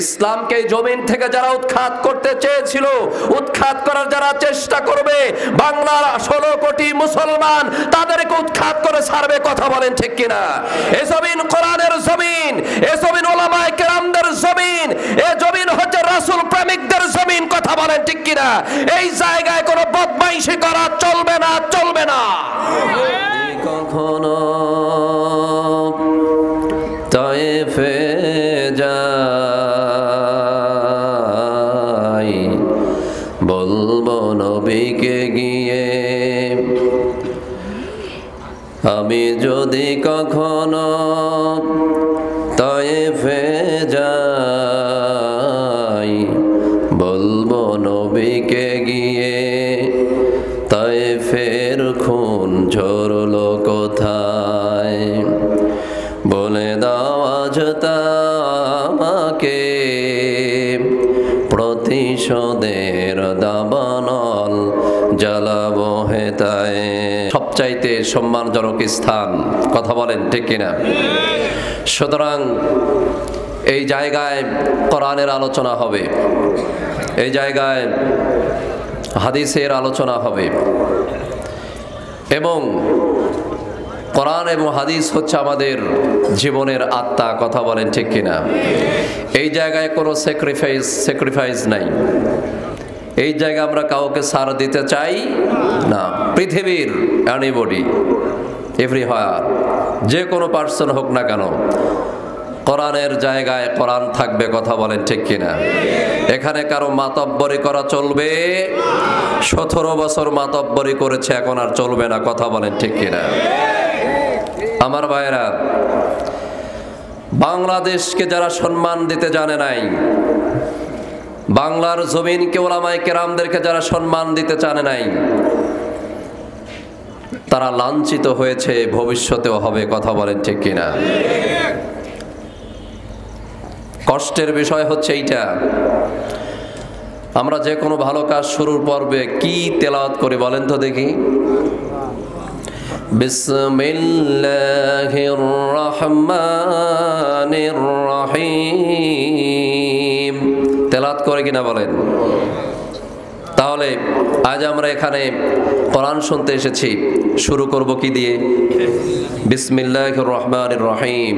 ইসলামকে জমিন থেকে যারা উৎখাত করতে চেয়েছিল, উৎখাত করার যারা চেষ্টা করবে, বাংলার 16 কোটি মুসলমান তাদেরকে উৎখাত করে ছাড়বে। কথা বলেন ঠিক কিনা? এই জমিন কোরআনের জমিন, এই জমিন উলামায়ে কেরামদের জমিন, এই জমিন হচ্ছে রাসূল প্রেমিকদের জমিন। কথা বলেন ঠিক কিনা? এই জায়গায় কোনো বদমাইশি করা চলবে না, চলবে না। কখনো তায়েফে যাই, বলবো নবীকে গিয়ে, আমি যদি কখনো তায়েফে যাই, বলবো নবীকে গিয়ে, তায়েফের খুন ঝরলো কোথায়, বলে দাও আজ আমাকে, প্রতিশোধের দাবানল জ্বালাবো হেতায়। সবচাইতে সম্মানজনক স্থান। কথা বলেন ঠিক কিনা? সুতরাং এই জায়গায় কোরআনের আলোচনা হবে, এই জায়গায় হাদিসের আলোচনা হবে, এবং কোরআন এবং হাদিস হচ্ছে আমাদের জীবনের আত্মা। কথা বলেন ঠিক কিনা? এই জায়গায় কোনো স্যাক্রিফাইস নাই। এই জায়গায় আমরা কাউকে ছাড় দিতে চাই না। পৃথিবীর এনিবডি, এভরিহোয়ার, যে কোনো পার্সন হোক না কেন, কোরআনের জায়গায় কোরআন থাকবে। কথা বলেন ঠিক কিনা? এখানে কারো মাতব্বরি করা চলবে? 17 বছর মাতব্বরি করেছে, এখন আর চলবে না। কথা বলেন ঠিক কিনা? আমার ভাইরা, বাংলাদেশকে যারা সম্মান দিতে জানে নাই, বাংলার জমিনকে, উলামায়ে কেরামদেরকে যারা সম্মান দিতে জানে নাই, তারা লাঞ্ছিত হয়েছে, ভবিষ্যতেও হবে। কথা বলেন ঠিক কিনা? কষ্টের বিষয় হচ্ছে এইটা। আমরা যে কোনো ভালো কাজ শুরুর পর্বে কি তেলাওয়াত করি বলেন তো দেখি? বিসমিল্লাহির রহমানির রহিম তেলাওয়াত করে কিনা বলেন? তাহলে আজ আমরা এখানে কোরআন শুনতে এসেছি, শুরু করব কি দিয়ে? বিসমিল্লাহির রহমানির রহিম।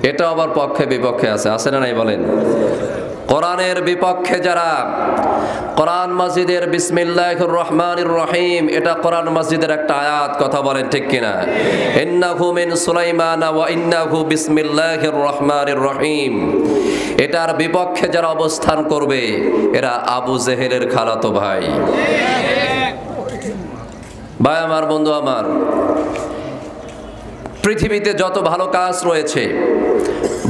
এটা আবার পক্ষে বিপক্ষে আছে না নাই বলেন? কোরআনের বিপক্ষে যারা, কোরআন মাজিদের বিসমিল্লাহির রহমানির রহিম, এটা কোরআন মাজিদের একটা আয়াত। কথা বলেন ঠিক কিনা? ইন্নাহু মিন সুলাইমান ওয়া ইন্নাহু বিসমিল্লাহির রহমানির রহিম। এটার বিপক্ষে যারা অবস্থান করবে, এরা আবু জেহেলের খালাতো ভাই। ভাই আমার, বন্ধু আমার, পৃথিবীতে যত ভালো কাজ রয়েছে,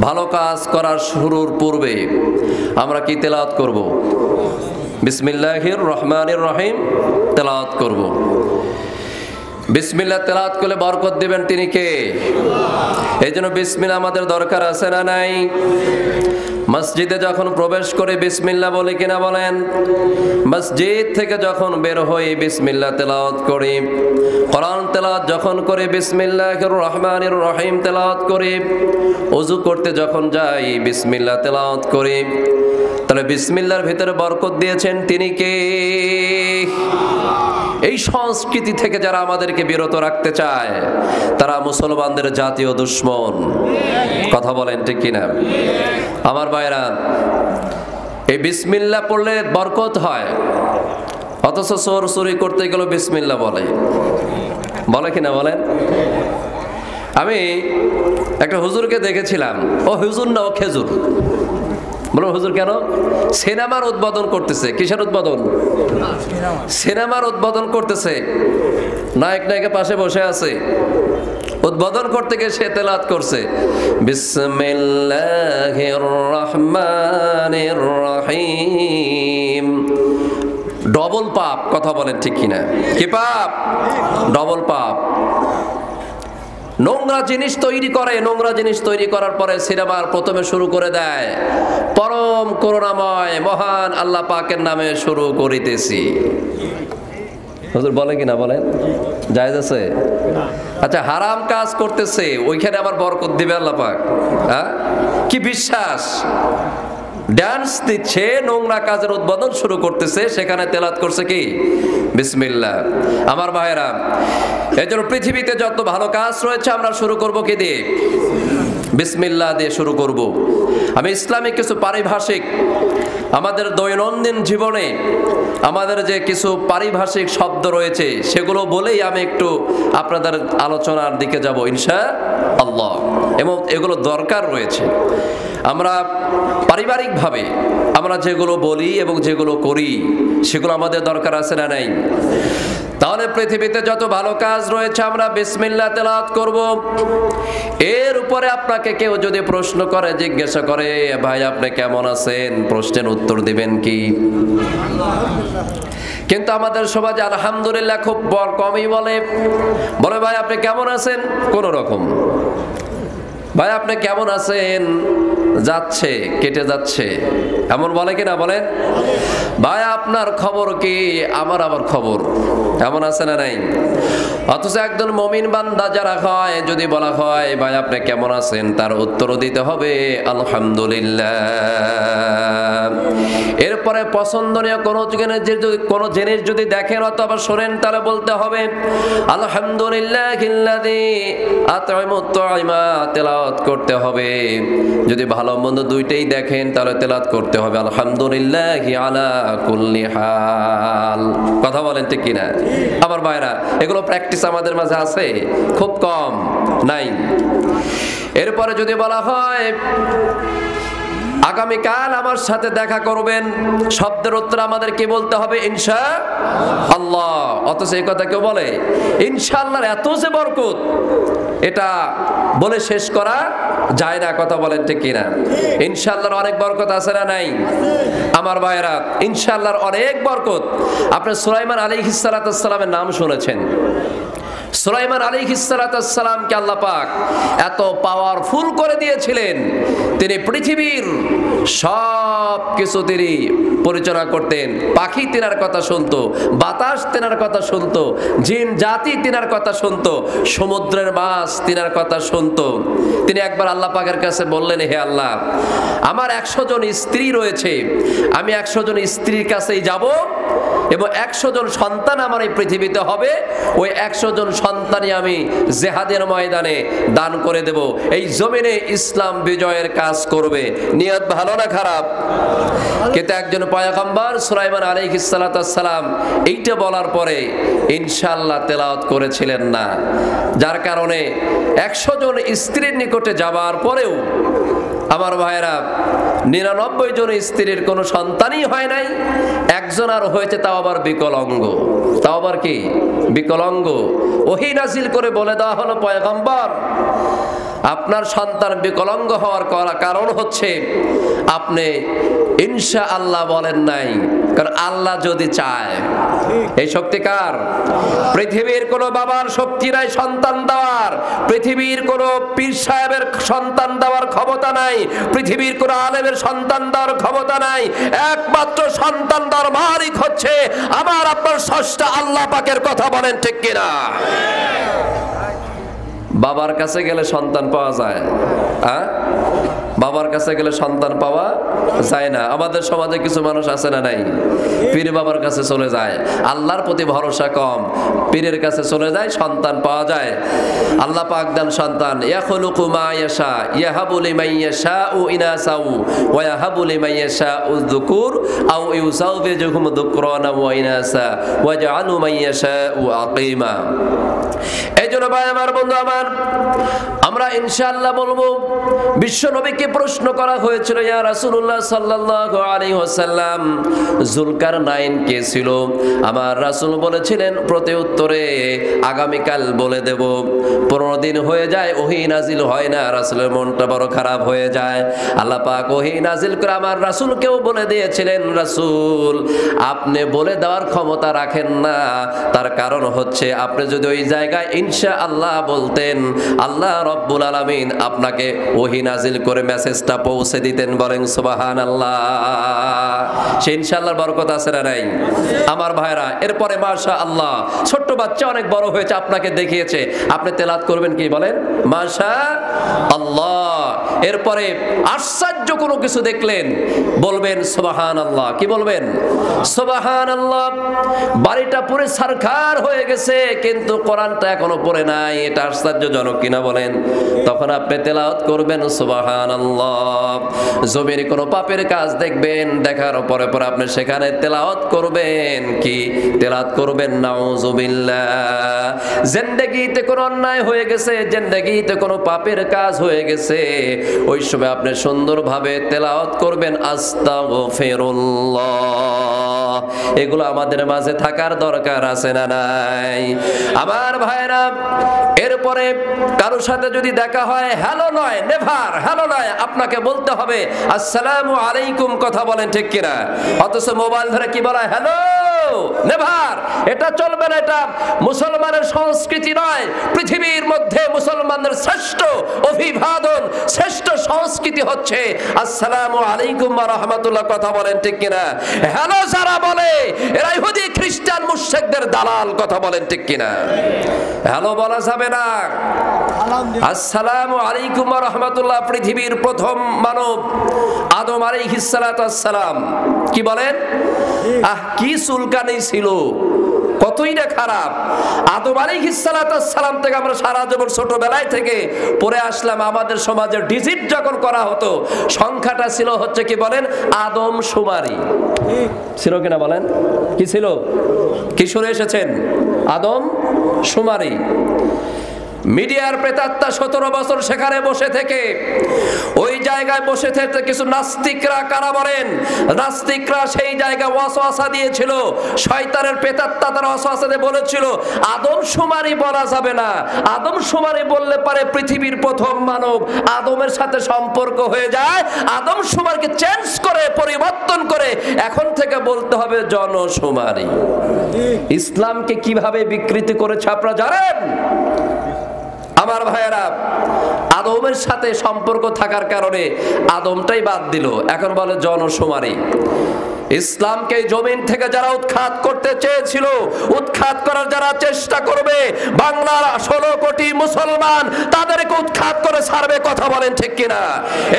ভালো কাজ করার শুরুর পূর্বে আমরা কি তেলাওয়াত করব? বিসমিল্লাহির রহমানির রহিম তেলাওয়াত করব। বিসমিল্লাহ তেলাওয়াত করলে বরকত দিবেন তিনি কে? এই জন্য বিসমিল্লাহ আমাদের দরকার আছে না নাই? মসজিদে যখন প্রবেশ করে বিসমিল্লাহ বলি কিনা বলেন? মসজিদ থেকে যখন বের হই বিসমিল্লাহ তেলাওয়াত করি। কোরআন তেলাওয়াত যখন করে বিসমিল্লাহির রহমানির রহিম তেলাওয়াত করি। ওযু করতে যখন যাই বিসমিল্লাহ তেলাওয়াত করি। তাহলে বিসমিল্লাহর ভিতরে বরকত দিয়েছেন তিনি কে? এই সংস্কৃতি থেকে যারা আমাদেরকে বিরত রাখতে চায়, তারা মুসলমানদের জাতীয় দুশ্মন। কথা বলেন ঠিক কিনা? আমার ভাইরা, এই বিসমিল্লাহ পড়লে বরকত হয়, অথচ চোর চুরি করতে গেলে বিসমিল্লাহ বলে কিনা বলেন? আমি একটা হুজুরকে দেখেছিলাম, ও হুজুর না, ও খেজুর। বলুন হুজুর কেন? সিনেমার উদ্বোধন করতেছে। কিসের উদ্বোধন? সিনেমার উদ্বোধন করতেছে। নায়ক নায়িকা পাশে বসে আছে, উদ্বোধন করতে গিয়ে সে তেলাওয়াত করছে বিসমিল্লাহির রহমানির রহিম। ডবল পাপ। কথা বলেন ঠিক কিনা? কি পাপ? ডবল পাপ। নোংরা জিনিস তৈরি করে, নোংরা জিনিস তৈরি করার পরে সিনেমার প্রথমে শুরু করে দেয় পরম করুণাময় মহান আল্লাহ পাকের নামে শুরু করিতেছি। হুজুর বলে কিনা বলেন? জায়েজ আছে? আচ্ছা, হারাম কাজ করতেছে, ওইখানে আবার বরকত দিবে আল্লাহ পাক? হ্যাঁ, কি বিশ্বাস! ডান্স দিচ্ছে, নোংরা কাজের উদ্বোধন শুরু করতেছে, সেখানে তেলাওয়াত করছে কি বিসমিল্লাহ। আমার ভাইয়েরা, এজন্য পৃথিবীতে যত ভালো কাজ রয়েছে আমরা শুরু করব কি দিয়ে? বিসমিল্লাহ দিয়ে শুরু করব। আমি ইসলামিক কিছু পারিভাষিক, আমাদের দৈনন্দিন জীবনে আমাদের যে কিছু পারিভাষিক শব্দ রয়েছে সেগুলো বলেই আমি একটু আপনাদের আলোচনার দিকে যাব ইনশাআল্লাহ, এবং এগুলো দরকার রয়েছে। আমরা পারিবারিকভাবে আমরা যেগুলো বলি এবং যেগুলো করি সেগুলো আমাদের দরকার আছে না নাই? তাহলে পৃথিবীতে যত ভালো কাজ রয়েছে আমরা বিসমিল্লাহ তেলাওয়াত করব। এর উপরে আপনাকে কেউ যদি প্রশ্ন করে, জিজ্ঞাসা করে, ভাই আপনি কেমন আছেন, প্রশ্নের উত্তর দিবেন কি? কিন্তু আমাদের সমাজে আলহামদুলিল্লাহ খুব কমই বলে ভাই আপনি কেমন আছেন, কোন রকম। ভাই আপনি কেমন আছেন, যাচ্ছে, কেটে যাচ্ছে, এমন বলে কিনা বলেন? ভাই আপনার খবর কি, আমার আবার খবর, এমন আছে না নাই? অথচ একজন মুমিন বান্দা যারা হয়, যদি বলা হয় ভাই আপনি কেমন আছেন, তার উত্তরও দিতে হবে আলহামদুলিল্লাহ। এরপরে পছন্দনীয় কোনো জিনিস যদি দেখেন অথবা শোনেন, তাহলে বলতে হবে আলহামদুলিল্লাহিল্লাযী আত'আমাত তা'আমা, তেলাওয়াত করতে হবে। যদি ভালো মন্দ দুইটাই দেখেন তাহলে তেলাওয়াত করতে হবে আলহামদুলিল্লাহি আলা কুল্লি হাল। কথা বলেন ঠিক কিনা? আমার ভাইরা, এগুলো প্র্যাকটিস আমাদের মাঝে আছে, খুব কম, নাই। এরপরে যদি বলা হয় আগামীকাল আমার সাথে দেখা করবেন, শব্দের উত্তর আমাদের কি বলতে হবে? ইনশাআল্লাহ। অথচ এই কথা কেউ বলে? ইনশাআল্লাহর এত যে বরকত, এটা বলে শেষ করা যায় না। কথা বলেন ঠিক কিনা? ইনশাআল্লাহর অনেক বরকত আছে না নাই? আমার ভাইয়েরা, ইনশাআল্লাহর অনেক বরকত। আপনি সুলাইমান আলাইহিস সালামের নাম শুনেছেন। সুলাইমান আলাইহিস সালামকে আল্লাহ পাক এত পাওয়ারফুল করে দিয়েছিলেন, তিনি পৃথিবীর সব কিছু তিনি পরিচালনা করতেন। পাখি তিনার কথা শুনতো, বাতাস তিনার কথা শুনতো, জিন জাতি তিনার কথা শুনতো, সমুদ্রের মাছ তিনার কথা শুনতো। তিনি একবার আল্লাহ পাকের কাছে বললেন, হে আল্লাহ, আমার 100 জন স্ত্রী রয়েছে, আমি 100 জন স্ত্রীর কাছেই যাব এবং 100 জন সন্তান আমার এই পৃথিবীতে হবে। ওই 100 জন সন্তানই আমি জিহাদের ময়দানে দান করে দেব। এই জমিনে ইসলাম বিজয়ের কাজ করবে। নিয়ত ভালো না খারাপ? কিন্তু একজন পয়গম্বর সুলাইমান আলাইহিস সালাম এইটা বলার পরে ইনশাআল্লাহ তেলাওয়াত করেছিলেন না, যার কারণে 100 জন স্ত্রীর নিকটে যাবার পরেও আমার ভাইয়েরা 99 জন স্ত্রীর কোনো সন্তানই হয় নাই, একজন আর হয়েছে, তাও আবার বিকলাঙ্গ। তাও আবার কি? বিকলাঙ্গ। ওহী নাজিল করে বলে দেওয়া হলো, পয়গম্বর আপনার সন্তান বিকলাঙ্গ হওয়ার কারণ হচ্ছে আপনি ইনশাআল্লাহ বলেন নাই। কারণ আল্লাহ যদি চায়, এই শক্তি কার? পৃথিবীর কোন বাবার শক্তি নাই সন্তান দেওয়ার, পৃথিবীর কোন পীর সাহেবের সন্তান দেওয়ার ক্ষমতা নাই, পৃথিবীর কোন আলেমের সন্তান দেওয়ার ক্ষমতা নাই। একমাত্র সন্তান দেওয়ার মালিক হচ্ছে আমার আপনার স্রষ্টা আল্লাহ পাকের। কথা বলেন ঠিক কিনা? বাবার কাছে গেলে সন্তান পাওয়া যায়? বাবার কাছে গেলে সন্তান পাওয়া যায় না। আমাদের সমাজে কিছু মানুষ আছে না নাই? পীর বাবার কাছে চলে যায়, আল্লাহর প্রতি ভরসা কম, পীরের কাছে চলে যায়, সন্তান পাওয়া যায়। আল্লাহ পাক দেন সন্তান, ইয়াখলুকু মা ইয়াশা ইয়াহাবু লিমান ইয়াশাউ ইনাসাউ ওয়া ইয়াহাবু লিমান ইয়াশাউ যুকুর আও ইউসাউবিজুহুম যুকরানা ওয়া ইনাসা ওয়া জাআলু মান ইয়াশাউ আকিমা। এইজন্য ভাই আমার, বন্ধু আমার, আমরা ইনশাআল্লাহ বলবো। বিশ্ব নবীকে প্রশ্ন করা হয়েছিল, ইয়া রাসূলুল্লাহ সাল্লাল্লাহু আলাইহি ওয়াসাল্লাম, যুলকারনাইন কে ছিল? আমার রাসূল বলেছিলেন প্রতি উত্তরে, আগামীকাল বলে দেব। 15 দিন হয়ে যায়, ওহী নাজিল হয় না, রাসূলের মনটা বড় খারাপ হয়ে যায়। আল্লাহ পাক ওহী নাজিল করে আমার রাসূলকেও বলে দিয়েছিলেন, রাসূল আপনি বলে দেওয়ার ক্ষমতা রাখেন না, তার কারণ হচ্ছে আপনি যদি ওই জায়গায় ইনশাআল্লাহ বলতেন, আল্লাহ রব্বুল আলামিন আপনাকে ওহী নাজিল করে মেসেজটা পৌঁছে দিতেন। বলেন সুবহানাল্লাহ। সেই ইনশাআল্লাহর বরকত আছে না নাই? আমার ভাইরা, এরপরে মাশাআল্লাহ ছোট্ট বাচ্চা অনেক বড় হয়েছে, আপনাকে দেখিয়েছে, আপনি তেলাওয়াত করবেন কি? বলেন মাশাআল্লাহ। এরপরে আশ্চর্য কোনো কিছু দেখলেন, বলবেন সুবহানাল্লাহ। কি বলবেন? সুবহানাল্লাহ। বাড়িটা পুরো ছারখার হয়ে গেছে, কিন্তু কোরআনটা এখনো পড়ে নাই, এটা আশ্চর্যজনক কিনা বলেন? তখন আপনি তেলাওয়াত করবেন সুবহানাল্লাহ। জমির কোনো পাপের কাজ দেখবেন, দেখার পরে পরে আপনি সেখানে তেলাওয়াত করবেন, কি তেলাওয়াত করবেন নাউজুবিল্লাহ। জিন্দেগিতে কোনো অন্যায় হয়ে গেছে, জিন্দেগিতে কোনো পাপের কাজ হয়ে গেছে, ওই সময় আপনি সুন্দরভাবে তেলাওয়াত করবেন আস্তাগফিরুল্লাহ। এগুলো আমাদের মাঝে থাকার দরকার আছে না নাই? আমার ভাইরা, এরপরে কারোর সাথে যদি দেখা হয়, হ্যালো নয়, নেভার, হ্যালো নয়, আপনাকে বলতে হবে আসসালামু আলাইকুম। কথা বলেন ঠিক কিনা? অথচ মোবাইল ধরে কি বলা, হ্যালো, নেভার। এটা চলবে না, এটা মুসলমানের সংস্কৃতি নয়। পৃথিবীর মধ্যে মুসলমানদের শ্রেষ্ঠ অভিবাদন, শ্রেষ্ঠ সংস্কৃতি হচ্ছে আসসালামু আলাইকুম ওয়া রাহমাতুল্লাহ। কথা বলেন ঠিক কিনা? হ্যালো যারা বলে এরা ইহুদি খ্রিস্টান মুশরিকদের দালাল। কথা বলেন ঠিক কিনা? হ্যালো বলা যাবে না। আসসালামু আলাইকুম ওয়া রাহমাতুল্লাহ। পৃথিবীর প্রথম মানব আদম আলাইহিস সালাতু ওয়াস সালাম কি বলেন? কি চুলকানি ছিল, কতই না খারাপ। আদম আলাইহিস সালাতু ওয়াস সালাম থেকে আমরা সারা জীবন ছোটবেলায় থেকে পড়ে আসলাম। আমাদের সমাজে ডিজিট যখন করা হতো, সংখ্যাটা ছিল হচ্ছে কি বলেন, আদম শুমারি ছিল কিনা বলেন? কি ছিল? কি শুনে এসেছেন? আদম শুমারি। মিডিয়ার প্রেতাত্মা 17 বছর সেখানে বসে থেকে, ওই জায়গায় বসে থেকে কিছু নাস্তিকরা, কারা বলেন? নাস্তিকরা সেই জায়গায় ওয়াসওয়াসা দিয়েছিল। শয়তানের প্রেতাত্মা তারা ওয়াসওয়াসা দিয়ে বলেছিল আদম শুমারি বলা যাবে না। আদম শুমারি বললে পারে পৃথিবীর প্রথম মানব আদমের সাথে সম্পর্ক হয়ে যায়। আদম শুমারিকে চেঞ্জ করে, পরিবর্তন করে এখন থেকে বলতে হবে জনশুমারি। ইসলামকে কিভাবে বিকৃতি করেছে আপনারা জানেন? আমার ভাইয়েরা, আদমের সাথে সম্পর্ক থাকার কারণে আদমটাই বাদ দিল, এখন বলে জনশুমারি। ইসলামকে জমিন থেকে যারা উৎখাত করতে চেয়েছিল, উৎখাত করার যারা চেষ্টা করবে, বাংলার 16 কোটি মুসলমান তাদেরকে উৎখাত করে ছাড়বে। কথা বলেন ঠিক কিনা?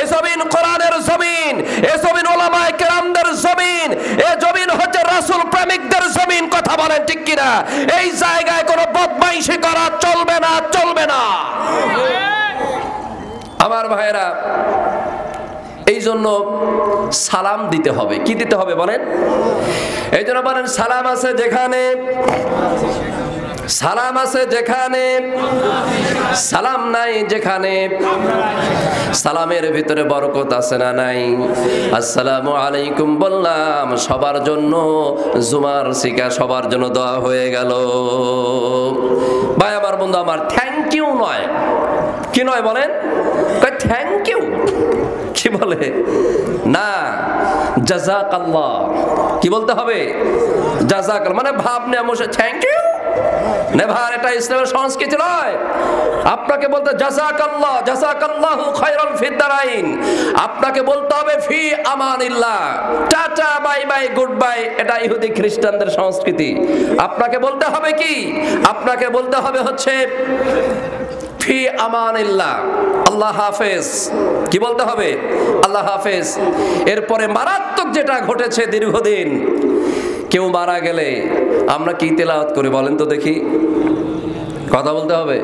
এ জমিন কোরআনের জমিন, এ জমিন ওলামায়ে কেরামদের জমিন, এ জমিন হচ্ছে রাসূল প্রেমিকদের জমিন। কথা বলেন ঠিক কিনা? এই জায়গায় কোনো বদমাইশি করা চলবে না, চলবে না। আমার ভাইয়েরা, এই জন্য সালাম দিতে হবে। কি দিতে হবে বলেন? এই জন্য বলেন সালাম আছে যেখানে, সালাম আছে যেখানে, সালাম নাই যেখানে। সালামের ভিতরে বরকত আছে না নাই? আসসালামু আলাইকুম বললাম, সবার জন্য জুমার শিকা, সবার জন্য দোয়া হয়ে গেল। ভাই আমার, বন্ধু আমার, থ্যাংক ইউ নয়। কি নয় বলেন? থ্যাংক ইউ কি বলে না, জাযাকাল্লাহ। কি বলতে হবে? জাযাকাল্লাহ। মানে ভাব নিয়ে বসে থ্যাংক ইউ, নেভার। এটা ইসলামের সংস্কৃতি নয়। আপনাকে বলতে জাযাকাল্লাহ, জাযাকাল্লাহু খায়রাল ফিদ্দারাইন। আপনাকে বলতে হবে ফি আমানিল্লাহ, tata, bye bye, good bye. এটা ইহুদি খ্রিস্টানদের সংস্কৃতি। আপনাকে বলতে হবে কি? আপনাকে বলতে হবে হচ্ছে ফি আমানিল্লাহ, আল্লাহ হাফেজ। কি বলতে হবে? আল্লাহ হাফেজ। এরপরে মারাত্মক যেটা ঘটেছে দীর্ঘদিন, কেউ মারা গেলে আমরা কি তেলাওয়াত করি বলেন তো দেখি? কথা বলতে হবে,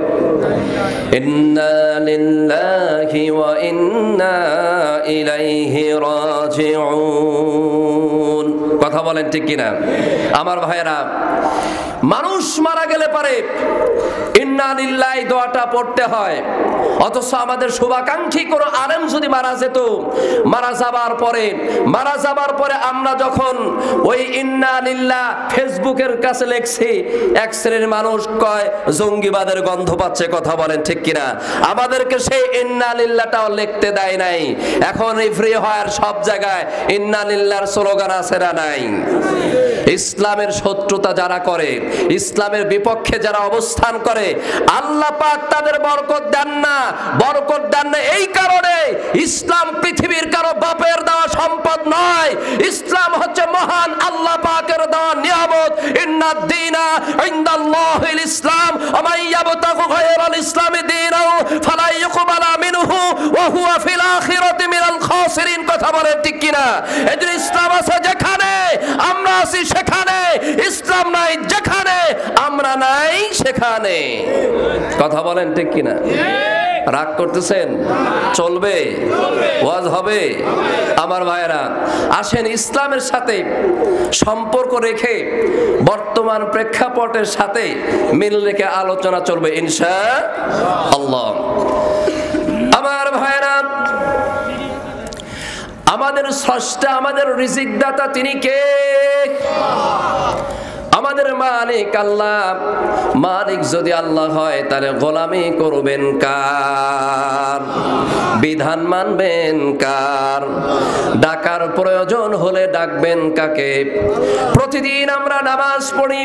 ইন্না লিল্লাহি ওয়া ইন্না ইলাইহি রাজিউন। কথা বলেন ঠিক কিনা? আমার ভাইয়েরা, মানুষ মারা গেলে পারে ইন্না লিল্লাহি দোয়াটা পড়তে হয়। অথচ আমাদের শুভাকাঙ্ক্ষী কোনো আলেম যদি মারা যেত, মারা যাবার পরে আমরা যখন ওই ইন্না লিল্লাহ ফেসবুকের কাছে লিখছি, এক শ্রেণীর মানুষ কয় জঙ্গিবাদের গন্ধ পাচ্ছে। কথা বলেন ঠিক কিনা? আমাদেরকে সেই ইন্না লিল্লাহটাও লিখতে দেয় নাই। এখন এই ফ্রি হওয়ার সব জায়গায় ইন্না লিল্লাহর স্লোগান আছে না নাই? ইসলামের শত্রুতা যারা করে, ইসলামের বিপক্ষে যারা অবস্থান করে, আল্লাহ পাক তাদের বরকত দেন না। বরকত দেন না এই কারণে, ইসলাম পৃথিবীর কারো বাপের দেওয়া সম্পদ নয়। ইসলাম হচ্ছে মহান আল্লাহ পাকের দেওয়া নিয়ামত। ইন্নাদ দীনা ইনদাল্লাহিল ইসলাম ওয়া মান ইয়াবতাগু গায়রাল ইসলামি দীনাও ফালা ইউকবালা মিনহু ওয়া হুয়া ফিল আখিরাতি মিনাল খাসিরিন। কথা বলেন ঠিক কিনা? এজন্য ইসলাম আছে যেখানে আমরা আছি সেখানে, ইসলাম নাই যেখানে আমরা নাই সেখানে। কথা বলেন ঠিক কিনা? রাগ করতেছেন? চলবে, ওয়াজ হবে। আমার ভাইয়েরা আসেন ইসলামের সাথে সম্পর্ক রেখে বর্তমান প্রেক্ষাপটের সাথে মিল রেখে আলোচনা চলবে ইনশাআল্লাহ। আমার ভাইয়েরা আমাদের স্রষ্টা, আমাদের রিজিক দাতা তিনি কে? আমাদের মালিক আল্লাহ। মালিক যদি আল্লাহ হয় তাহলে গোলামি করবেন কার? বিধান মানবেন কার? ডাকার প্রয়োজন হলে ডাকবেন কাকে? প্রতিদিন আমরা নামাজ পড়ি,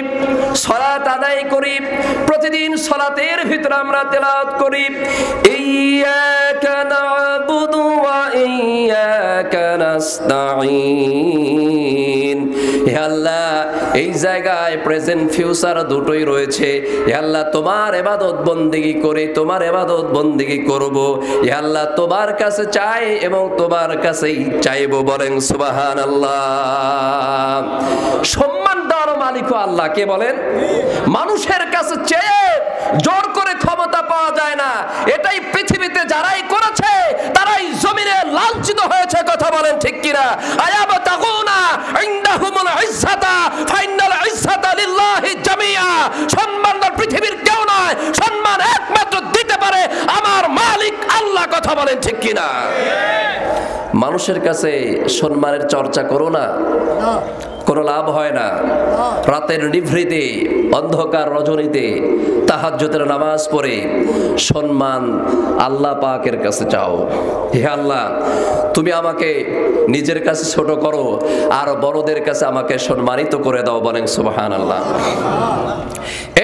সালাত আদায় করি, প্রতিদিন সালাতের ভিতরে আমরা তেলাওয়াত করি ইয়্যাকা না'বুদু ওয়া ইয়্যাকা নাস্তাঈন। হে আল্লাহ, এই জায়গায় প্রেজেন্ট ফিউচার দুটোই রয়েছে। হে আল্লাহ, তোমার ইবাদত বন্দেগী করে তোমার ইবাদত বন্দেগী করব। হে আল্লাহ, তোমার কাছে চাই এবং তোমার কাছেই চাইবো। বলেন সুবহানাল্লাহ। সম্মান দেওয়ার মালিক আল্লাহ। কে বলেন? মানুষের কাছে চেয়ে জোর করে ক্ষমতা পাওয়া যায় না। এটাই পৃথিবীতে যারাই করেছে তারাই জমিনে লাঞ্ছিত হয়েছে। কথা বলেন ঠিক কিনা? আয়াবতাগুনা ইনদাহুমুল ইজ্জাতা ফাইনাল ইজ্জাতা লিল্লাহি জামিআ। সম্মান পৃথিবীর কেউ নয়, সম্মান একমাত্র দিতে পারে আমার মালিক আল্লাহ। কথা বলেন ঠিক কিনা? মানুষের কাছে সম্মানের চর্চা করো না, কোনো লাভ হয় না। রাতের নিভৃতে অন্ধকার রজনীতে তাহাজ্জুদের নামাজ পড়ে সম্মান আল্লাহ পাকের কাছে চাও। হে আল্লাহ, তুমি আমাকে নিজের কাছে ছোট করো আর বড়দের কাছে আমাকে সম্মানিত করে দাও। বলেন সুবহানাল্লাহ।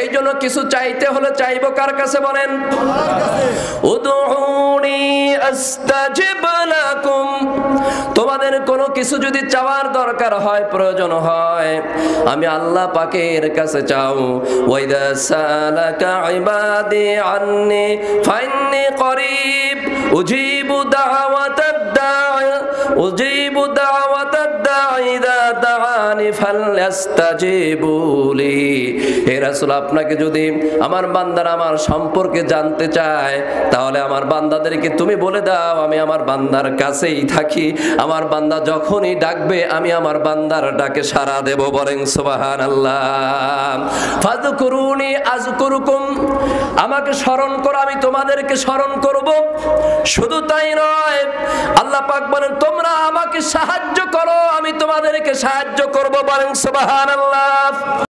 এই জন্য কিছু চাইতে হলে চাইবো কার কাছে? বলেন উদউনি আস্তাজিব লাকুম। তোমাদের কোনো কিছু যদি চাওয়ার দরকার হয়, প্রয়োজন হয়, আমি আল্লাহ পাকের কাছে চাও। ওয়াইদা সালাকা ইবাদি আন্নি ফাইন্নি করিব উজিবু দাওয়াতাদ দাঈ উজিবু দাওয়াতাদ দাঈ ইযা দাআনি ফালইস্তাজিবু লি। হে রাসূল, আপনাকে যদি আমার বান্দারা আমার সম্পর্কে জানতে চায় তাহলে আমার বান্দাদেরকে তুমি বলে দাও আমি আমার বান্দার কাছেই থাকি। আমার বান্দা যখনই ডাকবে আমি আমার বান্দার ডাকে সাড়া দেব। বলেন সুবহানাল্লাহ। ফাযকুরুনি আযকুরুকুম। আমাকে স্মরণ করো, আমি তোমাদেরকে স্মরণ করব। শুধু তাই নয়, আল্লাহ পাক বলেন তোমরা আমাকে সাহায্য করো, আমি তোমাদেরকে সাহায্য করব। বলেন সুবহানাল্লাহ।